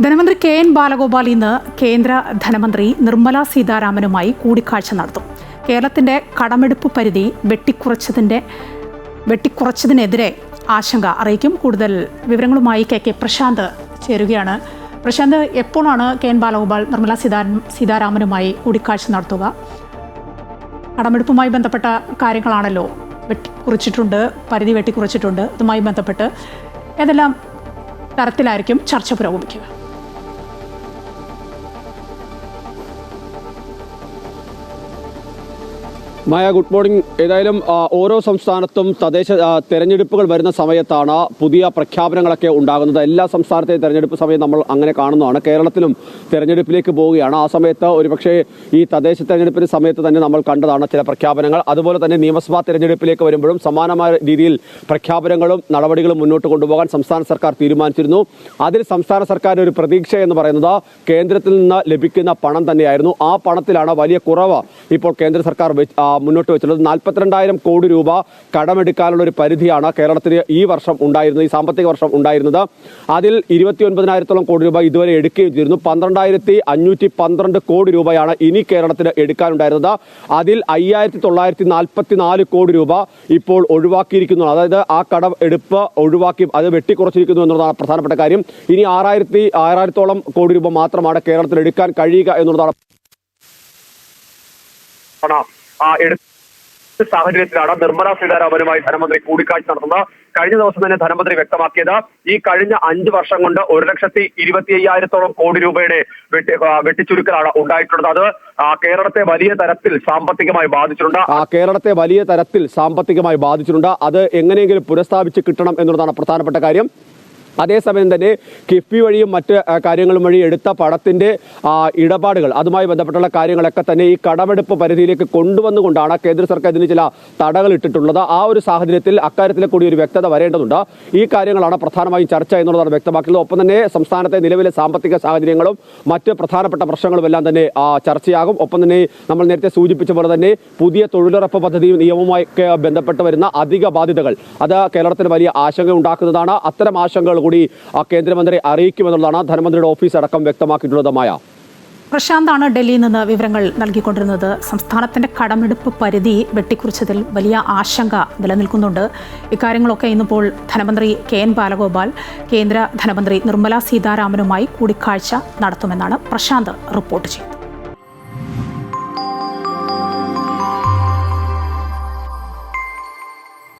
ധനമന്ത്രി കെ.എൻ. ബാലഗോപാൽ ഇന്ന് കേന്ദ്ര ധനമന്ത്രി നിർമ്മല സീതാരാമനുമായി കൂടിക്കാഴ്ച നടത്തും. കേരളത്തിന്റെ കടമെടുപ്പ് പരിധി വെട്ടിക്കുറച്ചതിനെതിരെ ആശങ്ക അറിയിക്കും. കൂടുതൽ വിവരങ്ങളുമായി കെ പ്രശാന്ത് ചേരുകയാണ്. പ്രശാന്ത്, എപ്പോഴാണ് കെ.എൻ. ബാലഗോപാൽ നിർമ്മല സീതാരാമനുമായി കൂടിക്കാഴ്ച നടത്തുക? കടമെടുപ്പുമായി ബന്ധപ്പെട്ട കാര്യങ്ങളാണല്ലോ, പരിധി വെട്ടിക്കുറച്ചിട്ടുണ്ട്. ഇതുമായി ബന്ധപ്പെട്ട് ഏതെല്ലാം തരത്തിലായിരിക്കും ചർച്ച പുരോഗമിക്കുക? മായ, ഗുഡ് മോർണിംഗ്. ഏതായാലും ഓരോ സംസ്ഥാനത്തും തദ്ദേശ തെരഞ്ഞെടുപ്പുകൾ വരുന്ന സമയത്താണ് പുതിയ പ്രഖ്യാപനങ്ങളൊക്കെ ഉണ്ടാകുന്നത്. എല്ലാ സംസ്ഥാനത്തെയും തെരഞ്ഞെടുപ്പ് സമയം നമ്മൾ അങ്ങനെ കാണുന്നതാണ്. കേരളത്തിലും തെരഞ്ഞെടുപ്പിലേക്ക് പോവുകയാണ്. ആ സമയത്ത് ഒരുപക്ഷെ ഈ തദ്ദേശ തെരഞ്ഞെടുപ്പിന് സമയത്ത് തന്നെ നമ്മൾ കണ്ടതാണ് ചില പ്രഖ്യാപനങ്ങൾ. അതുപോലെ തന്നെ നിയമസഭാ തെരഞ്ഞെടുപ്പിലേക്ക് വരുമ്പോഴും സമാനമായ രീതിയിൽ പ്രഖ്യാപനങ്ങളും നടപടികളും മുന്നോട്ട് കൊണ്ടുപോകാൻ സംസ്ഥാന സർക്കാർ തീരുമാനിച്ചിരുന്നു. അതിൽ സംസ്ഥാന സർക്കാരിൻ്റെ ഒരു പ്രതീക്ഷ എന്ന് പറയുന്നത് കേന്ദ്രത്തിൽ നിന്ന് ലഭിക്കുന്ന പണം തന്നെയായിരുന്നു. ആ പണത്തിലാണ് വലിയ കുറവ് ഇപ്പോൾ കേന്ദ്ര സർക്കാർ മുന്നോട്ട് വെച്ചിട്ടുള്ളത്. 42,000 കോടി രൂപ കടമെടുക്കാനുള്ള ഒരു പരിധിയാണ് കേരളത്തിന് ഈ വർഷം ഉണ്ടായിരുന്നത്, ഈ സാമ്പത്തിക വർഷം ഉണ്ടായിരുന്നത്. അതിൽ 29,000 കോടി രൂപ ഇതുവരെ എടുക്കുകയും ചെയ്തിരുന്നു. 12,512 കോടി രൂപയാണ് ഇനി കേരളത്തിന് എടുക്കാനുണ്ടായിരുന്നത്. അതിൽ 5,944 കോടി രൂപ ഇപ്പോൾ ഒഴിവാക്കിയിരിക്കുന്നു. അതായത് ആ കടമെടുപ്പ് ഒഴിവാക്കി, അത് വെട്ടിക്കുറച്ചിരിക്കുന്നു എന്നുള്ളതാണ് പ്രധാനപ്പെട്ട കാര്യം. ഇനി 6,000 കോടി രൂപ മാത്രമാണ് കേരളത്തിൽ എടുക്കാൻ കഴിയുക എന്നുള്ളതാണ്. സാഹചര്യത്തിലാണ് നിർമ്മല സീതാരാമനുമായി ധനമന്ത്രി കൂടിക്കാഴ്ച നടത്തുന്നത്. കഴിഞ്ഞ ദിവസം തന്നെ ധനമന്ത്രി വ്യക്തമാക്കിയത് ഈ കഴിഞ്ഞ 5 വർഷം കൊണ്ട് 1,25,000 കോടി രൂപയുടെ വെട്ടിച്ചുരുക്കലാണ് ഉണ്ടായിട്ടുള്ളത്. അത് കേരളത്തെ വലിയ തരത്തിൽ സാമ്പത്തികമായി ബാധിച്ചിട്ടുണ്ട്. അത് എങ്ങനെയെങ്കിലും പുനഃസ്ഥാപിച്ച് കിട്ടണം എന്നുള്ളതാണ് പ്രധാനപ്പെട്ട കാര്യം. അതേസമയം തന്നെ കിഫ്ബി വഴിയും മറ്റ് കാര്യങ്ങളും വഴി എടുത്ത പണത്തിന്റെ ഇടപാടുകൾ, അതുമായി ബന്ധപ്പെട്ടുള്ള കാര്യങ്ങളൊക്കെ തന്നെ ഈ കടമെടുപ്പ് പരിധിയിലേക്ക് കൊണ്ടുവന്നുകൊണ്ടാണ് കേന്ദ്ര സർക്കാർ ഇതിന് ചില തടകൾ ഇട്ടിട്ടുള്ളത്. ആ ഒരു സാഹചര്യത്തിൽ അക്കാര്യത്തിലെ കൂടി ഒരു വ്യക്തത വരേണ്ടതുണ്ട്. ഈ കാര്യങ്ങളാണ് പ്രധാനമായും ചർച്ച എന്നുള്ളതാണ് വ്യക്തമാക്കുന്നത്. ഒപ്പം തന്നെ സംസ്ഥാനത്തെ നിലവിലെ സാമ്പത്തിക സാഹചര്യങ്ങളും മറ്റ് പ്രധാനപ്പെട്ട പ്രശ്നങ്ങളും എല്ലാം തന്നെ ചർച്ചയാകും. ഒപ്പം തന്നെ നമ്മൾ നേരത്തെ സൂചിപ്പിച്ച പോലെ തന്നെ പുതിയ തൊഴിലുറപ്പ് പദ്ധതിയും നിയമവുമായി ബന്ധപ്പെട്ട് വരുന്ന അധിക ബാധ്യതകൾ, അത് കേരളത്തിന് വലിയ ആശങ്ക ഉണ്ടാക്കുന്നതാണ്. അത്തരം ആശങ്കകൾ കൂടി കേന്ദ്രമന്ത്രി അറിയിക്കുമെന്നുള്ളതാണ് ധനമന്ത്രിയുടെ ഓഫീസ് അടക്കം വ്യക്തമാക്കിയിട്ടുള്ളത്. മായ, പ്രശാന്താണ് ഡൽഹിയിൽ നിന്ന് വിവരങ്ങൾ നൽകിക്കൊണ്ടിരുന്നത്. സംസ്ഥാനത്തിന്റെ കടമെടുപ്പ് പരിധി വെട്ടിക്കുറിച്ചതിൽ വലിയ ആശങ്ക നിലനിൽക്കുന്നുണ്ട്. ഇക്കാര്യങ്ങളൊക്കെ ഇന്നിപ്പോൾ ധനമന്ത്രി കെ.എൻ. ബാലഗോപാൽ കേന്ദ്ര ധനമന്ത്രി നിർമ്മല സീതാരാമനുമായി കൂടിക്കാഴ്ച നടത്തുമെന്നാണ് പ്രശാന്ത് റിപ്പോർട്ട് ചെയ്തത്.